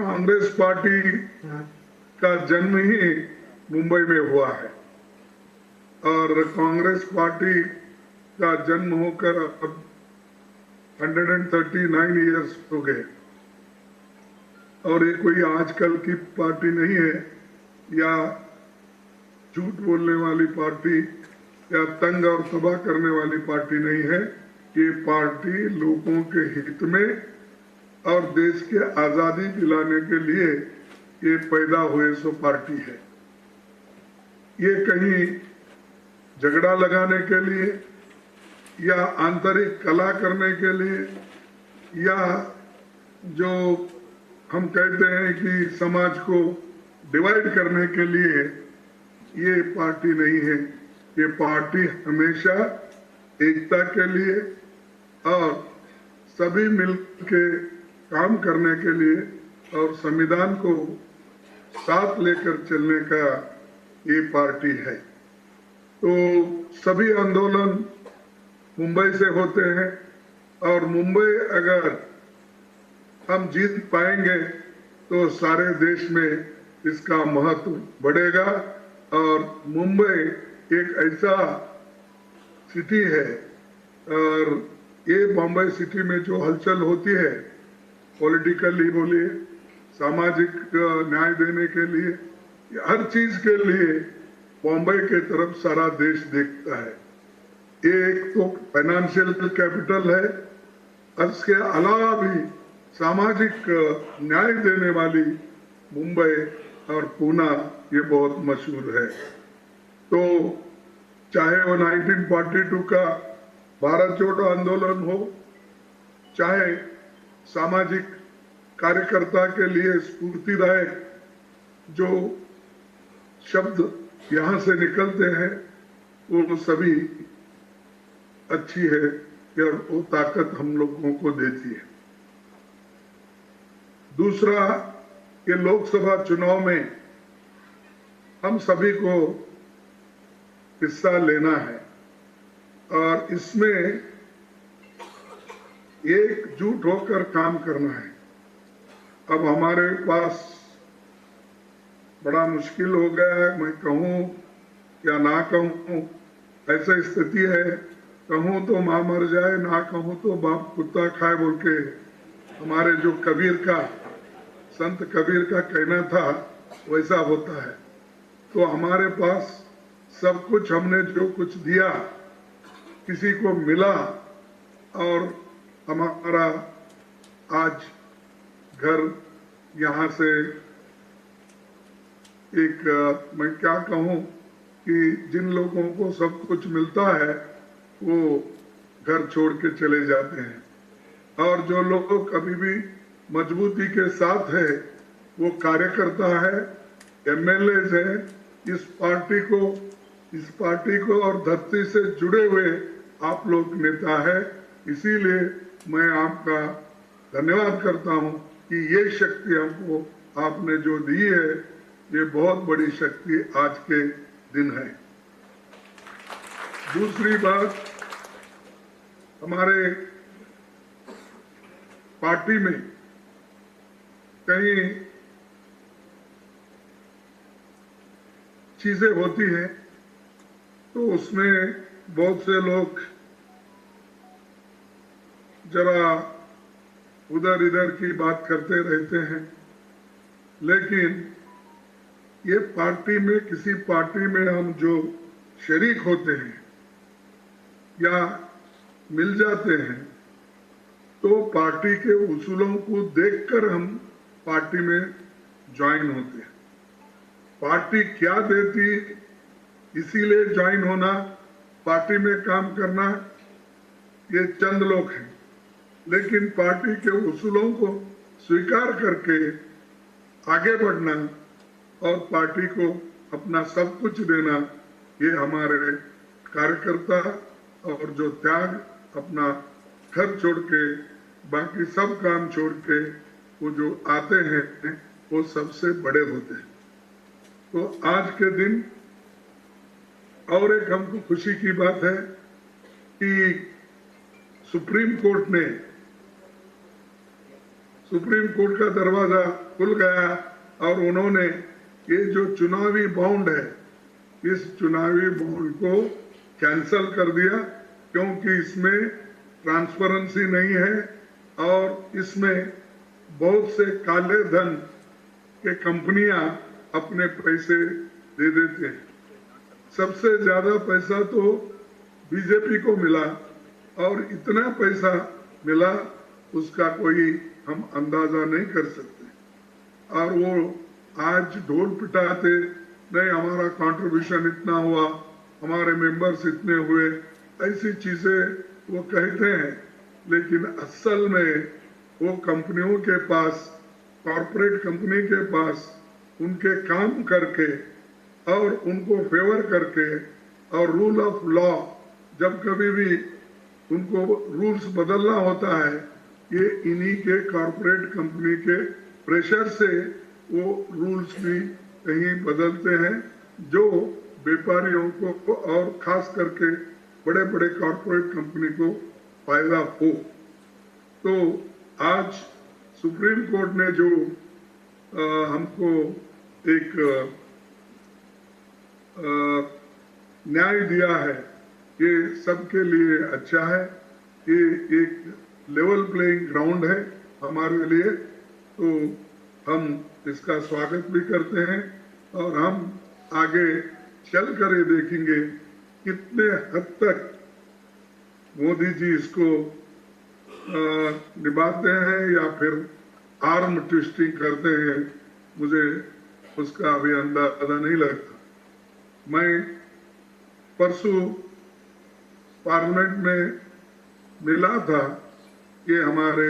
Congress party का जन्म ही मुंबई में हुआ है और कांग्रेस पार्टी का जन्म होकर अब 139 इयर्स हो गए और ये कोई आजकल की पार्टी नहीं है या झूठ बोलने वाली पार्टी या तंग और तबाह करने वाली पार्टी नहीं है। ये पार्टी लोगों के हित में और देश के आजादी दिलाने के लिए ये पैदा हुए सो पार्टी है। ये कहीं झगड़ा लगाने के लिए या आंतरिक कला करने के लिए या जो हम कहते हैं कि समाज को डिवाइड करने के लिए ये पार्टी नहीं है। ये पार्टी हमेशा एकता के लिए और सभी मिलके काम करने के लिए और संविधान को साथ लेकर चलने का ये पार्टी है। तो सभी आंदोलन मुंबई से होते हैं और मुंबई अगर हम जीत पाएंगे तो सारे देश में इसका महत्व बढ़ेगा और मुंबई एक ऐसा सिटी है और ये बॉम्बे सिटी में जो हलचल होती है पॉलिटिकली बोलिए सामाजिक न्याय देने के लिए हर चीज के लिए बॉम्बे के तरफ सारा देश देखता है। एक तो फाइनेंशियल कैपिटल है और इसके अलावा भी सामाजिक न्याय देने वाली मुंबई और पूना ये बहुत मशहूर है। तो चाहे वो 1942 का भारत जोड़ो आंदोलन हो, चाहे सामाजिक कार्यकर्ता के लिए स्फूर्तिदायक जो शब्द यहाँ से निकलते हैं वो सभी अच्छी है और वो ताकत हम लोगों को देती है। दूसरा, ये लोकसभा चुनाव में हम सभी को हिस्सा लेना है और इसमें एकजुट होकर काम करना है। अब हमारे पास बड़ा मुश्किल हो गया है, मैं कहूँ या ना कहूँ ऐसा स्थिति है। कहूँ तो माँ मर जाए, ना कहूँ तो बाप कुत्ता खाए बोल के हमारे जो कबीर का संत कबीर का कहना था वैसा होता है। तो हमारे पास सब कुछ हमने जो कुछ दिया किसी को मिला और हमारा आज घर यहाँ से एक मैं क्या कहूँ कि जिन लोगों को सब कुछ मिलता है वो घर छोड़ के चले जाते हैं और जो लोग अभी भी मजबूती के साथ है वो कार्यकर्ता है, एमएलए है, इस पार्टी को और धरती से जुड़े हुए आप लोग नेता है। इसीलिए मैं आपका धन्यवाद करता हूं कि ये शक्ति हमको आपने जो दी है ये बहुत बड़ी शक्ति आज के दिन है। दूसरी बात, हमारे पार्टी में कई चीजें होती हैं तो उसमें बहुत से लोग जरा उधर इधर की बात करते रहते हैं, लेकिन ये पार्टी में किसी पार्टी में हम जो शरीक होते हैं या मिल जाते हैं तो पार्टी के उसूलों को देखकर हम पार्टी में ज्वाइन होते हैं। पार्टी क्या देती इसीलिए ज्वाइन होना, पार्टी में काम करना, ये चंद लोग हैं, लेकिन पार्टी के उसूलों को स्वीकार करके आगे बढ़ना और पार्टी को अपना सब कुछ देना, ये हमारे कार्यकर्ता और जो त्याग अपना घर छोड़ के बाकी सब काम छोड़ के वो जो आते हैं वो सबसे बड़े होते हैं। तो आज के दिन और एक हमको खुशी की बात है कि सुप्रीम सुप्रीम कोर्ट का दरवाजा खुल गया और उन्होंने ये जो चुनावी बॉन्ड है, इस चुनावी बॉन्ड को कैंसल कर दिया, क्योंकि इसमें ट्रांसपेरेंसी नहीं है और इसमें बहुत से काले धन के कंपनियां अपने पैसे दे देते हैं। सबसे ज्यादा पैसा तो बीजेपी को मिला और इतना पैसा मिला उसका कोई हम अंदाजा नहीं कर सकते। और वो आज ढोल पिटाते, नहीं हमारा कंट्रीब्यूशन इतना हुआ, हमारे मेंबर्स इतने हुए, ऐसी चीजें वो कहते हैं, लेकिन असल में वो कंपनियों के पास, कॉरपोरेट कंपनी के पास उनके काम करके और उनको फेवर करके और रूल ऑफ लॉ, जब कभी भी उनको रूल्स बदलना होता है, ये इन्हीं के कॉरपोरेट कंपनी के प्रेशर से वो रूल्स भी कहीं बदलते हैं, जो व्यापारियों को और खास करके बड़े बड़े कॉरपोरेट कंपनी को फायदा हो। तो आज सुप्रीम कोर्ट ने जो हमको एक न्याय दिया है, ये सबके लिए अच्छा है। ये एक लेवल प्लेइंग ग्राउंड है हमारे लिए, तो हम इसका स्वागत भी करते हैं और हम आगे चल कर ये देखेंगे कितने हद तक मोदी जी इसको निभाते हैं या फिर आर्म ट्विस्टिंग करते हैं, मुझे उसका अभी अंदाजा नहीं लगता। मैं परसों पार्लियामेंट में मिला था कि हमारे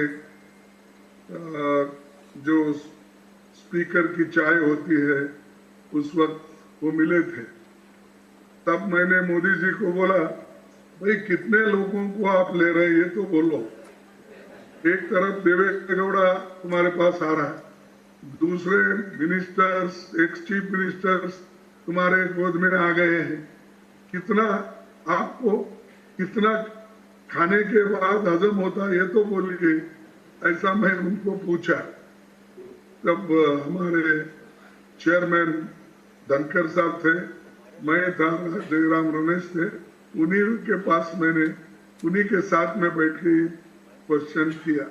जो स्पीकर की चाय होती है उस वक्त वो मिले थे। तब मैंने मोदी जी को बोला, भाई कितने लोगों को आप ले रहे हैं ये तो बोलो। एक तरफ देवेगौड़ा तुम्हारे पास आ रहा है, दूसरे मिनिस्टर्स, एक्स चीफ मिनिस्टर्स तुम्हारे गोद में आ गए हैं, कितना आपको कितना खाने के बाद हजम होता है ये तो बोलिए। ऐसा मैं उनको पूछा। तब हमारे चेयरमैन धनखड़ साहब थे, मैं था, जयराम रमेश थे, उन्हीं के पास मैंने उन्हीं के साथ में बैठ के क्वेश्चन किया।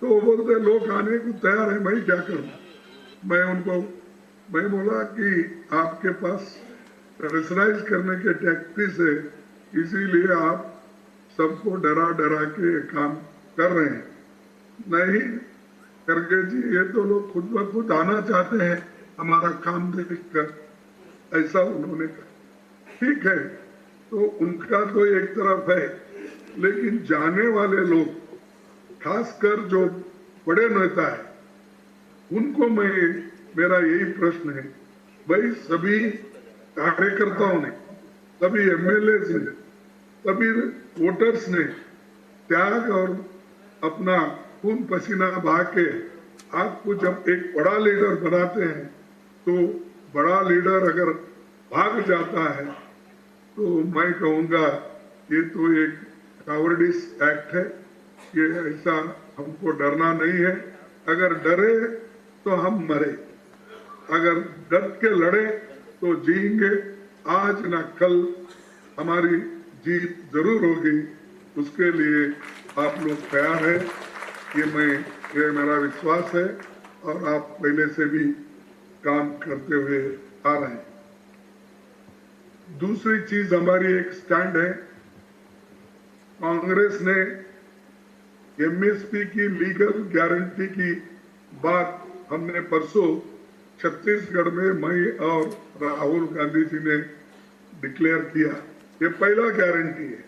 तो वो बोलते लोग आने को तैयार है, मैं क्या करूं। मैं बोला कि आपके पास प्रेशराइज करने के टैक्टिक्स है, इसीलिए आप सबको डरा डरा के काम कर रहे हैं। नहीं करके जी, ये तो लोग खुद ब खुद आना चाहते हैं हमारा काम देख कर, ऐसा उन्होंने कहा। ठीक है, तो उनका तो एक तरफ है, लेकिन जाने वाले लोग, खासकर जो बड़े नेता है, उनको मेरा यही प्रश्न है, भाई सभी कार्यकर्ताओं ने, सभी एमएलए ने, सभी वोटर्स ने त्याग और अपना खून पसीना बहा के आपको जब एक बड़ा लीडर बनाते हैं, तो बड़ा लीडर अगर भाग जाता है तो मैं कहूँगा ये तो एक कावर्डिस एक्ट है। ये ऐसा हमको डरना नहीं है। अगर डरे तो हम मरे, अगर डर के लड़े तो जीएंगे। आज ना कल हमारी जीत जरूर होगी, उसके लिए आप लोग तैयार है, ये मेरा विश्वास है और आप पहले से भी काम करते हुए आ रहे हैं। दूसरी चीज हमारी एक स्टैंड है, कांग्रेस ने एमएसपी की लीगल गारंटी की बात हमने परसों छत्तीसगढ़ में मैं और राहुल गांधी जी ने डिक्लेयर किया। ये पहला गारंटी है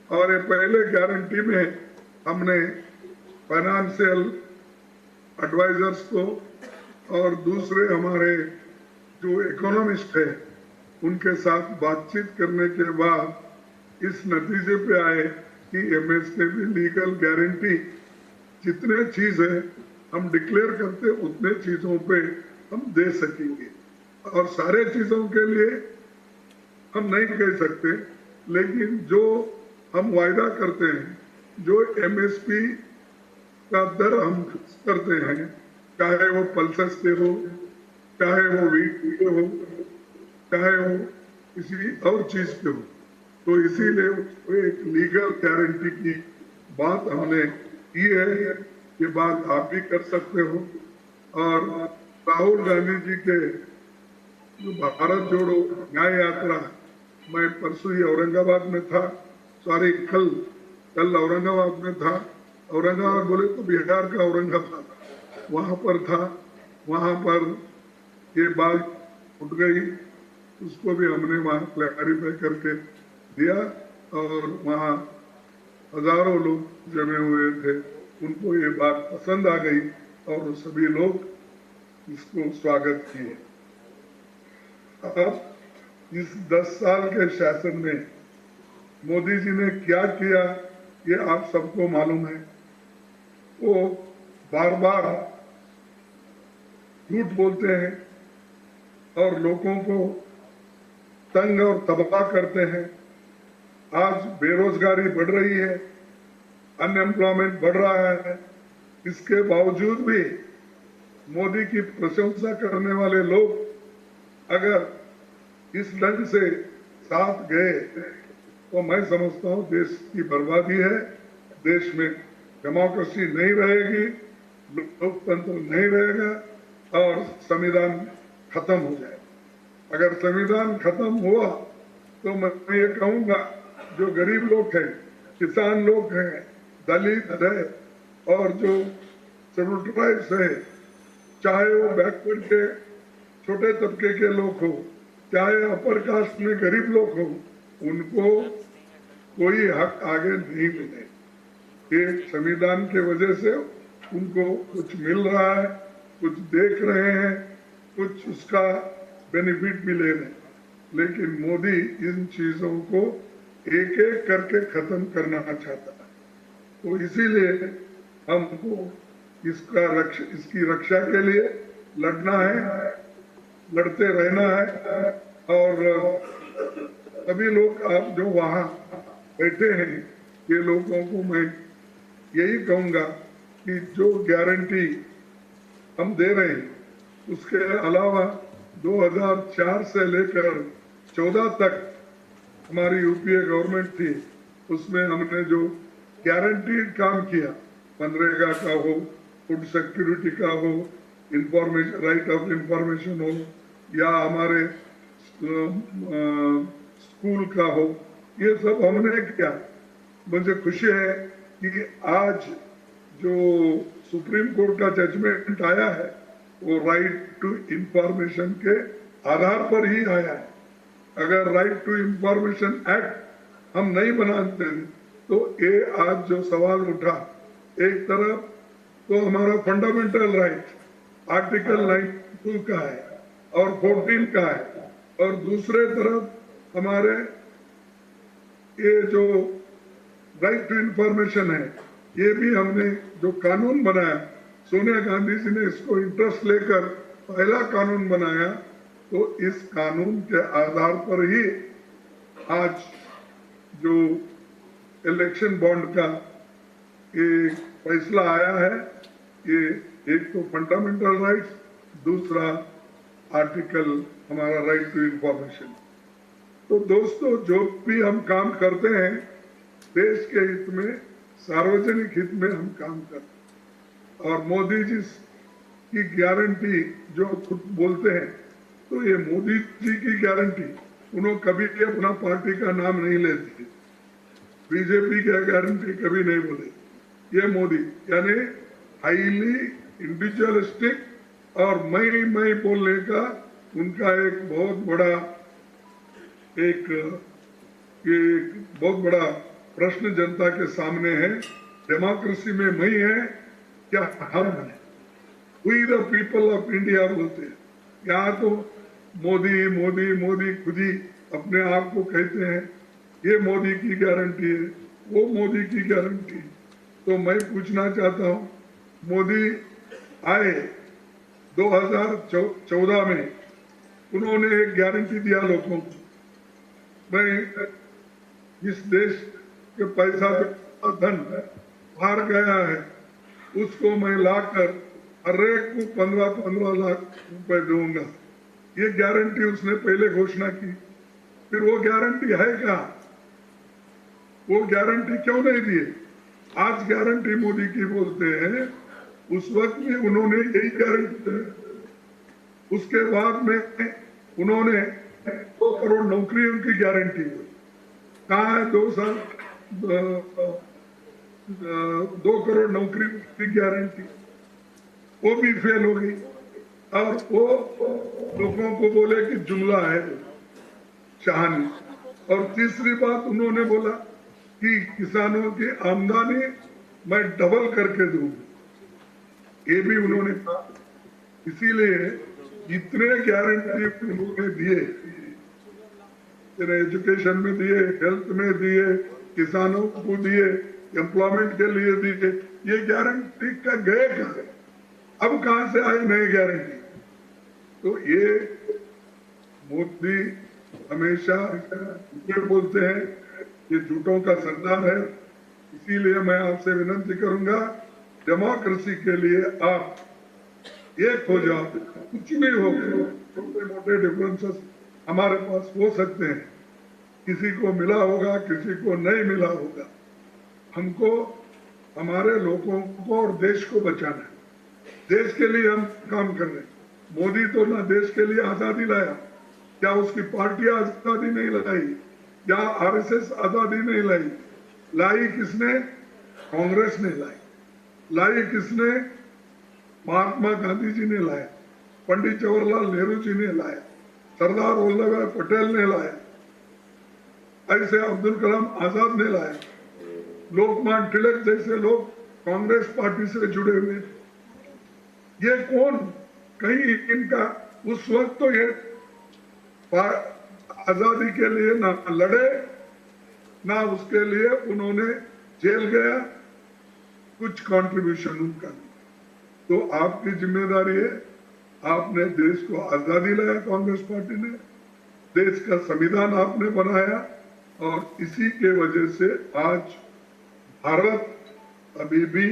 और ये पहले गारंटी में हमने फाइनेंशियल एडवाइजर्स को और दूसरे हमारे जो इकोनॉमिस्ट है उनके साथ बातचीत करने के बाद इस नतीजे पे आए कि एमएसपी लीगल गारंटी जितने चीज है हम डिक्लेयर करते उतने चीजों पे हम दे सकेंगे, और सारे चीजों के लिए हम नहीं कह सकते, लेकिन जो हम वायदा करते हैं, जो एमएसपी का दर हम करते हैं, चाहे वो पल्सेस पे हो, चाहे वो वीट पे हो, चाहे वो किसी और चीज पे हो। तो इसीलिए उसको एक लीगल गारंटी की बात हमने की है। ये बात आप भी कर सकते हो। और राहुल गांधी जी के जो भारत जोड़ो न्याय यात्रा, मैं परसों ही औरंगाबाद में था, सॉरी कल औरंगाबाद में था। औरंगाबाद बोले तो बिहार का औरंगाबाद, वहां पर था। वहां पर ये बात उठ गई, उसको भी हमने वहां क्लैरिफाई करके दिया। और वहां हजारों लोग जमे हुए थे, उनको ये बात पसंद आ गई और सभी लोग इसको स्वागत किए। अब इस 10 साल के शासन में मोदी जी ने क्या किया, ये आप सबको मालूम है। वो बार बार झूठ बोलते हैं और लोगों को तंग और तबाह करते हैं। आज बेरोजगारी बढ़ रही है, अनएम्प्लॉयमेंट बढ़ रहा है। इसके बावजूद भी मोदी की प्रशंसा करने वाले लोग अगर इस ढंग से साथ गए तो मैं समझता हूं देश की बर्बादी है। देश में डेमोक्रेसी नहीं रहेगी, लोकतंत्र नहीं रहेगा और संविधान खत्म हो जाएगा। अगर संविधान खत्म हुआ तो मैं ये कहूंगा, जो गरीब लोग हैं, किसान लोग हैं, दलित है और जो शेड्यूल्ड ट्राइब्स है, चाहे वो बैकवर्ड के छोटे तबके के लोग हो, चाहे अपर कास्ट में गरीब लोग हो, उनको कोई हक आगे नहीं मिले। ये संविधान के वजह से उनको कुछ मिल रहा है, कुछ देख रहे हैं, कुछ उसका बेनिफिट भी ले रहे हैं। लेकिन मोदी इन चीजों को एक एक करके खत्म करना चाहता है। तो इसीलिए हमको इसकी रक्षा के लिए लड़ना है, लड़ते रहना है। और सभी लोग आप जो वहां बैठे हैं, ये लोगों को मैं यही कहूंगा कि जो गारंटी हम दे रहे हैं, उसके अलावा 2004 से लेकर 14 तक हमारी यूपीए गवर्नमेंट थी, उसमें हमने जो गारंटीड काम किया, मनरेगा का हो, फूड सिक्योरिटी का हो, इंफॉर्मेशन राइट ऑफ इंफॉर्मेशन हो, या हमारे स्कूल का हो, ये सब हमने किया। मुझे खुशी है कि आज जो सुप्रीम कोर्ट का जजमेंट आया है वो राइट टू इंफॉर्मेशन के आधार पर ही आया है। अगर राइट टू इंफॉर्मेशन एक्ट हम नहीं बनाते तो ये आज जो सवाल उठा, एक तरफ तो हमारा फंडामेंटल राइट आर्टिकल 92 का है और 14 का है, और दूसरे तरफ हमारे ये जो राइट टू इंफॉर्मेशन है, ये भी हमने जो कानून बनाया, सोनिया गांधी जी ने इसको इंटरेस्ट लेकर पहला कानून बनाया। तो इस कानून के आधार पर ही आज जो इलेक्शन बॉन्ड का ये फैसला आया है, ये एक तो फंडामेंटल राइट्स, दूसरा आर्टिकल हमारा राइट टू इंफॉर्मेशन। तो दोस्तों, जो भी हम काम करते हैं देश के हित में, सार्वजनिक हित में हम काम करते हैं। और मोदी जी की गारंटी जो खुद बोलते हैं, तो ये मोदी जी की गारंटी, उन्होंने कभी भी अपना पार्टी का नाम नहीं लेते, बीजेपी की गारंटी कभी नहीं बोले। ये मोदी यानी हाईली इंडिविजुअलिस्टिक और मैं बोलने का उनका एक बहुत बड़ा प्रश्न जनता के सामने है। डेमोक्रेसी में मैं है क्या हम है? We the people of India बोलते हैं। यहाँ तो मोदी मोदी मोदी खुद ही अपने आप को कहते हैं, ये मोदी की गारंटी है, वो मोदी की गारंटी है। तो मैं पूछना चाहता हूँ, मोदी आए 2014 में, उन्होंने एक गारंटी दिया लोगों को, मैं इस देश के पैसा धन बाहर गया है उसको मैं लाकर हर एक को 15-15 लाख रुपए दूंगा। ये गारंटी उसने पहले घोषणा की, फिर वो गारंटी है क्या? वो गारंटी क्यों नहीं दिए? आज गारंटी मोदी की बोलते हैं, उस वक्त में उन्होंने यही गारंटी दी। उसके बाद में उन्होंने 2 करोड़ नौकरियों की गारंटी दी। कहा है 2 साल 2 करोड़ नौकरी की गारंटी, वो भी फेल हो गई। और वो लोगों को बोले कि जुमला है कहानी। और तीसरी बात उन्होंने बोला कि किसानों की आमदनी मैं डबल करके दूंगा, ये भी उन्होंने कहा। इसीलिए इतने गारंटी उन्होंने दिए, एजुकेशन में दिए, हेल्थ में दिए, किसानों को दिए, एम्प्लॉयमेंट के लिए दिए, ये गारंटी का गए कहां? अब कहां से आए नए गारंटी? तो ये मोदी हमेशा बोलते हैं ये झूठों का सरदार है। इसीलिए मैं आपसे विनती करूंगा, डेमोक्रेसी के लिए आप एक हो जाओ। कुछ भी हो, छोटे मोटे डिफरेंसेस हमारे पास हो सकते हैं, किसी को मिला होगा, किसी को नहीं मिला होगा। हमको हमारे लोगों को और देश को बचाना है। देश के लिए हम काम कर रहे हैं। मोदी तो ना देश के लिए आजादी लाया, क्या उसकी पार्टी आजादी नहीं लाई, या आरएसएस आजादी नहीं लाई? लाई किसने? कांग्रेस ने लाई। लाई किसने? महात्मा गांधी जी ने लाया, पंडित जवाहरलाल नेहरू जी ने लाया, सरदार वल्लभ भाई पटेल ने लाया, ऐसे अब्दुल कलाम आजाद ने लाया, लोकमान्य तिलक जैसे लोग कांग्रेस पार्टी से जुड़े हुए। ये कौन? कहीं इनका उस वक्त तो ये आजादी के लिए ना लड़े, ना उसके लिए उन्होंने जेल गया, कुछ कंट्रीब्यूशन उनका नहीं। तो आपकी जिम्मेदारी है, आपने देश को आजादी लाया, कांग्रेस पार्टी ने देश का संविधान आपने बनाया, और इसी के वजह से आज भारत अभी भी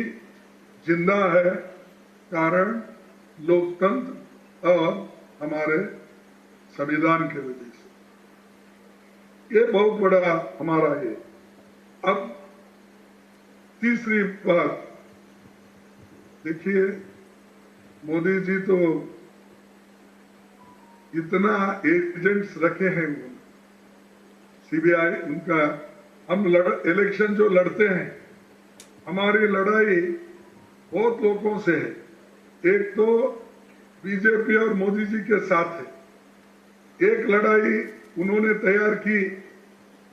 जिंदा है, कारण लोकतंत्र और हमारे संविधान के वजह से। ये बहुत बड़ा हमारा है। अब तीसरी बात देखिए, मोदी जी तो इतना एजेंट्स रखे हैं, सीबीआई उनका। हम इलेक्शन जो लड़ते हैं, हमारी लड़ाई बहुत लोगों से है। एक तो बीजेपी और मोदी जी के साथ है। एक लड़ाई उन्होंने तैयार की,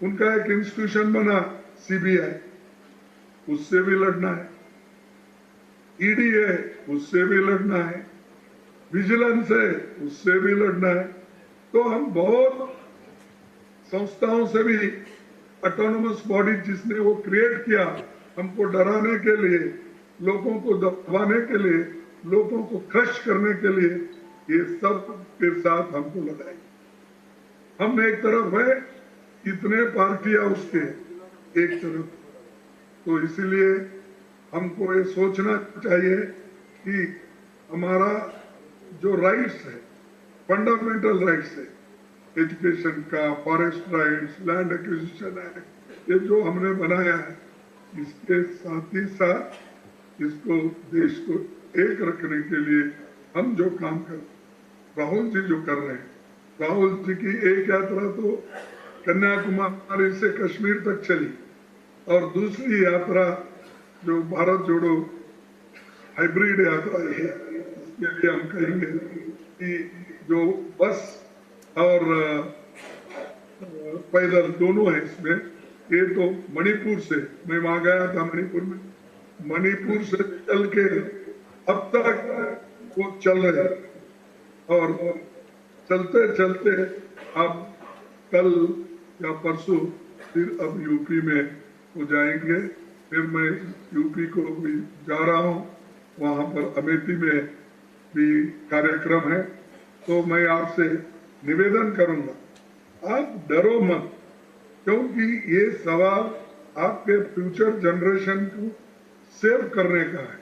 उनका एक इंस्टीट्यूशन बना सीबीआई, उससे भी लड़ना है। ईडी है, उससे भी लड़ना है। विजिलेंस है, उससे भी लड़ना है। तो हम बहुत संस्थाओं से भी, ऑटोनोमस बॉडी जिसने वो क्रिएट किया हमको डराने के लिए, लोगों को दबाने के लिए, लोगों को क्रश करने के लिए, ये सब के साथ हमको लड़ाई। हम एक तरफ है, इतने पार्टियां उसके एक तरफ। तो इसीलिए हमको ये सोचना चाहिए कि हमारा जो राइट्स है, फंडामेंटल राइट्स है, एजुकेशन का, forest rights, land acquisition act, ये जो हमने बनाया है, इसके साथ ही साथ इसको देश को एक रखने के लिए हम जो काम कर, राहुल जी जो कर रहे हैं, राहुल जी की एक यात्रा तो कन्याकुमारी से कश्मीर तक चली, और दूसरी यात्रा जो भारत जोड़ो हाइब्रिड यात्रा है, इसके लिए हम कहेंगे कि जो बस और पैदल दोनों है इसमें। ये तो मणिपुर से, मैं वहां गया था मणिपुर में, मणिपुर से चल के अब तक वो चल रहे हैं, और चलते चलते अब कल या परसों फिर अब यूपी में वो जाएंगे। फिर मैं यूपी को भी जा रहा हूँ, वहां पर अमेठी में भी कार्यक्रम है। तो मैं आपसे निवेदन करूंगा, आप डरो मत, क्योंकि ये सवाल आपके फ्यूचर जनरेशन को सेव करने का है।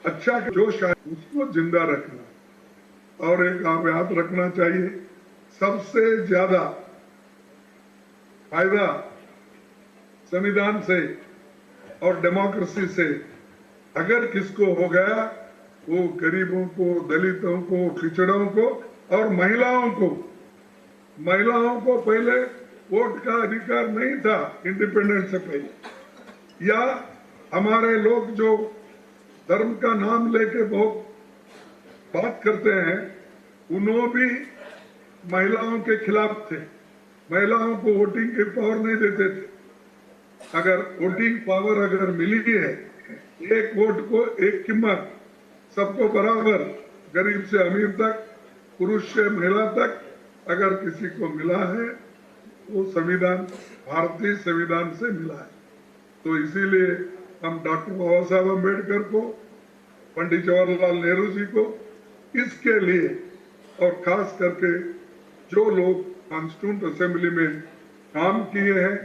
अच्छा जोश है उसको जिंदा रखना। और एक आप याद रखना चाहिए, सबसे ज्यादा फायदा संविधान से और डेमोक्रेसी से अगर किसको हो गया, वो गरीबों को, दलितों को, पिछड़ों को और महिलाओं को। महिलाओं को पहले वोट का अधिकार नहीं था इंडिपेंडेंस से पहले, या हमारे लोग जो धर्म का नाम लेके बहुत बात करते हैं, उन्होंने भी महिलाओं के खिलाफ थे, महिलाओं को वोटिंग के पावर नहीं देते थे। अगर वोटिंग पावर अगर मिली है, एक वोट को एक कीमत, सबको बराबर, गरीब से अमीर तक, पुरुष से महिला तक अगर किसी को मिला है, वो संविधान, भारतीय संविधान से मिला है। तो इसीलिए हम डॉक्टर बाबा साहब अम्बेडकर को, पंडित जवाहरलाल नेहरू जी को इसके लिए, और खास करके जो लोग कॉन्स्टिट्यूंट असेंबली में काम किए हैं,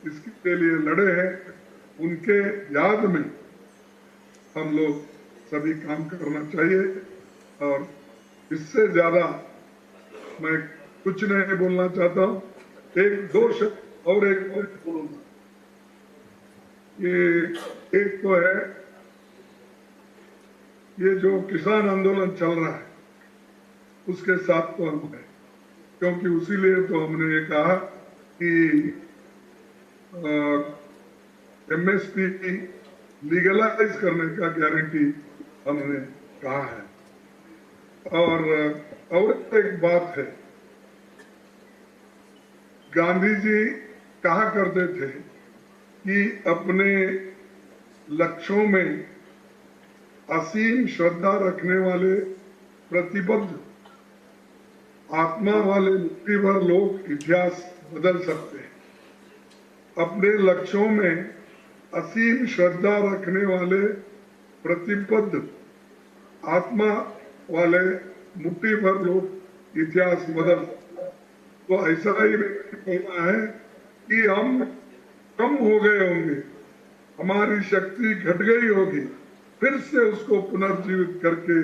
इसके लिए लड़े हैं, उनके याद में हम लोग सभी काम करना चाहिए। और इससे ज्यादा मैं कुछ नहीं बोलना चाहता हूं। एक दो शब्द और एक बोलूंगा। ये एक तो है, ये जो किसान आंदोलन चल रहा है उसके साथ तो हम हैं, क्योंकि उसीलिए तो हमने ये कहा कि एमएसपी लीगलाइज करने का गारंटी हमने कहा है। और एक बात है, गांधी जी कहा करते थे कि अपने लक्ष्यों में असीम श्रद्धा रखने वाले प्रतिबद्ध आत्मा वाले मुट्ठी भर लोग इतिहास बदल सकते हैं। अपने लक्ष्यों में असीम श्रद्धा रखने वाले प्रतिबद्ध आत्मा वाले मुट्ठी भर लोग इतिहास बदल। तो ऐसा ही कहना है कि हम कम हो गए होंगे, हमारी शक्ति घट गई होगी, फिर से उसको पुनर्जीवित करके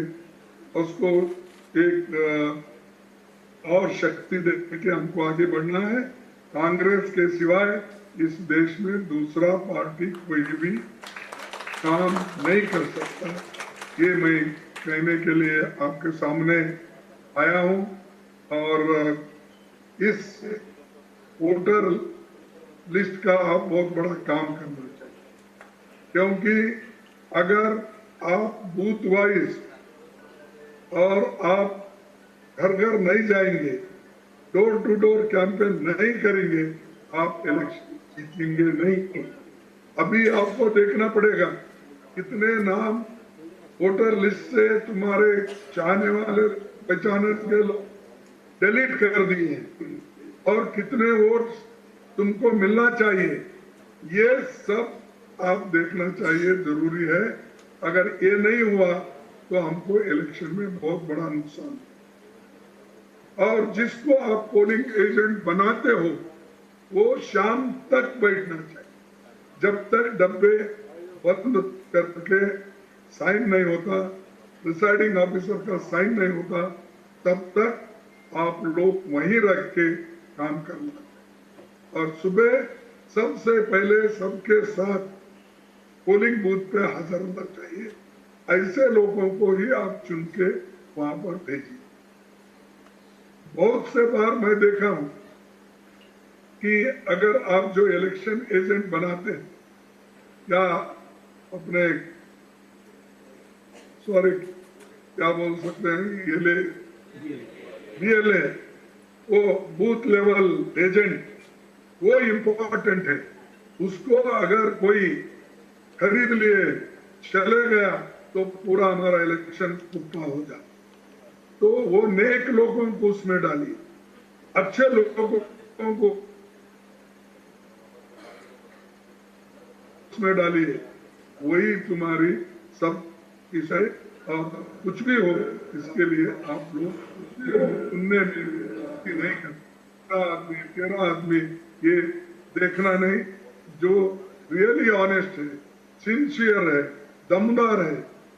उसको एक और शक्ति देकर के हमको आगे बढ़ना है। कांग्रेस के सिवाय इस देश में दूसरा पार्टी कोई भी काम नहीं कर सकता। ये मैं कहने के लिए आपके सामने आया हूं। और इस वोटर लिस्ट का आप बहुत बड़ा काम करना चाहिए, क्योंकि अगर आप बूथ वाइज और आप घर घर नहीं जाएंगे, डोर टू डोर कैंपेन नहीं करेंगे, आप इलेक्शन जीतेंगे नहीं। अभी आपको देखना पड़ेगा कितने नाम वोटर लिस्ट से तुम्हारे चाहने वाले, पहचाने के लोग डिलीट कर दिए हैं, और कितने वोट तुमको मिलना चाहिए, ये सब आप देखना चाहिए, जरूरी है। अगर ये नहीं हुआ तो हमको इलेक्शन में बहुत बड़ा नुकसान। और जिसको आप पोलिंग एजेंट बनाते हो वो शाम तक बैठना चाहिए, जब तक डब्बे बंद करके साइन नहीं होता, प्रिसाइडिंग ऑफिसर का साइन नहीं होता, तब तक आप लोग वहीं रख के काम करना। और सुबह सबसे पहले सबके साथ पोलिंग बूथ पे हाजिर होना चाहिए। ऐसे लोगों को ही आप चुन के वहां पर भेजिए। बहुत से बार मैं देखा हूं कि अगर आप जो इलेक्शन एजेंट बनाते हैं या अपने क्या बोल सकते हैं, बीएलए, वो बूथ लेवल एजेंट, वो इम्पोर्टेंट है। उसको अगर कोई खरीद लिए चले गया तो पूरा हमारा इलेक्शन पुट्ठा हो जाता। तो वो नेक लोगों को उसमें डालिए, अच्छे लोगों को उसमें डालिए, वही तुम्हारी सब विषय। और कुछ भी हो, इसके लिए आप लोग सुनने में नहीं करते। तेरा आदमी ये देखना नहीं, जो रियली ऑनेस्ट है, सिंसियर है, दमदार है,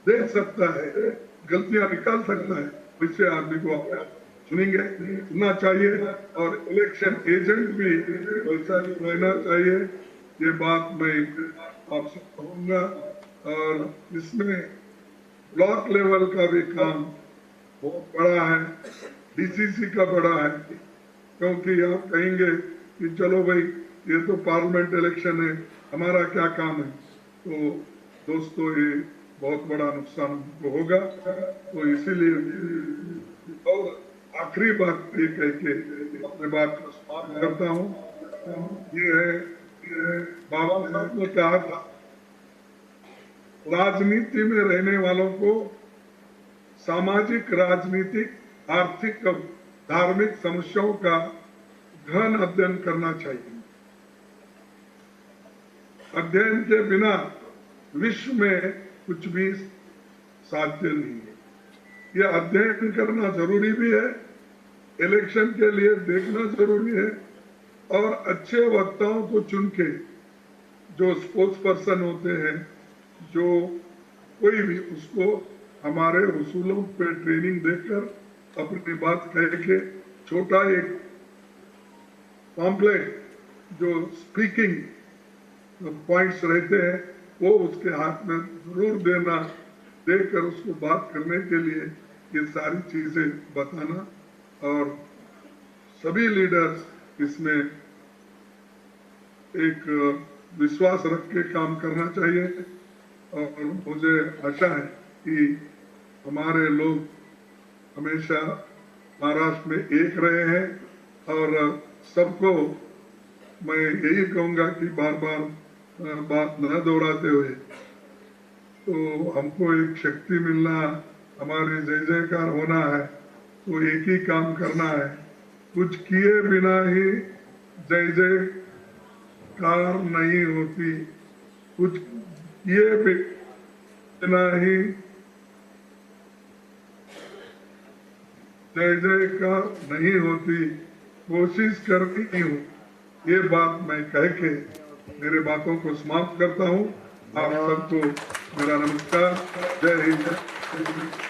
देख सकता है, गलतियां निकाल सकता है, वैसे आदमी को आप चुनेंगे, चुनना चाहिए। और इलेक्शन एजेंट भी वैसा ही रहना चाहिए, ये बात मैं आपसे कहूँगा। और इसमें ब्लॉक लेवल का भी काम बहुत बड़ा है, डीसीसी का बड़ा है, क्योंकि आप कहेंगे कि चलो भाई ये तो पार्लियामेंट इलेक्शन है, हमारा क्या काम है, तो दोस्तों ये बहुत बड़ा नुकसान हमको होगा। तो इसीलिए और आखिरी बात ये कह के अपनी बात को समाप्त करता हूँ। ये है बाबा साहब ने कहा था, राजनीति में रहने वालों को सामाजिक, राजनीतिक, आर्थिक और धार्मिक समस्याओं का गहन अध्ययन करना चाहिए। अध्ययन के बिना विश्व में कुछ भी साध्य नहीं है। यह अध्ययन करना जरूरी भी है, इलेक्शन के लिए देखना जरूरी है, और अच्छे वक्ताओं को चुन के, जो स्पोक्स पर्सन होते हैं, जो कोई भी, उसको हमारे उसूलों पे ट्रेनिंग देकर अपनी बात कह के छोटा एक पॉम्पलेट जो स्पीकिंग पॉइंट्स रहते हैं वो उसके हाथ में जरूर देना, देकर उसको बात करने के लिए ये सारी चीजें बताना। और सभी लीडर्स इसमें एक विश्वास रख के काम करना चाहिए। और मुझे आशा है कि हमारे लोग हमेशा महाराष्ट्र में एक रहे हैं, और सबको मैं यही कहूंगा कि बार बार बात न दोहराते हुए, तो हमको एक शक्ति मिलना, हमारे जय जयकार होना है, तो एक ही काम करना है, कुछ किए बिना ही जय जयकार नहीं होती, कुछ किए बिना ही जय जयकार नहीं होती, कोशिश करनी हूँ। ये बात मैं कह के मेरे बातों को समाप्त करता हूँ। आप सबको मेरा नमस्कार। जय हिंद।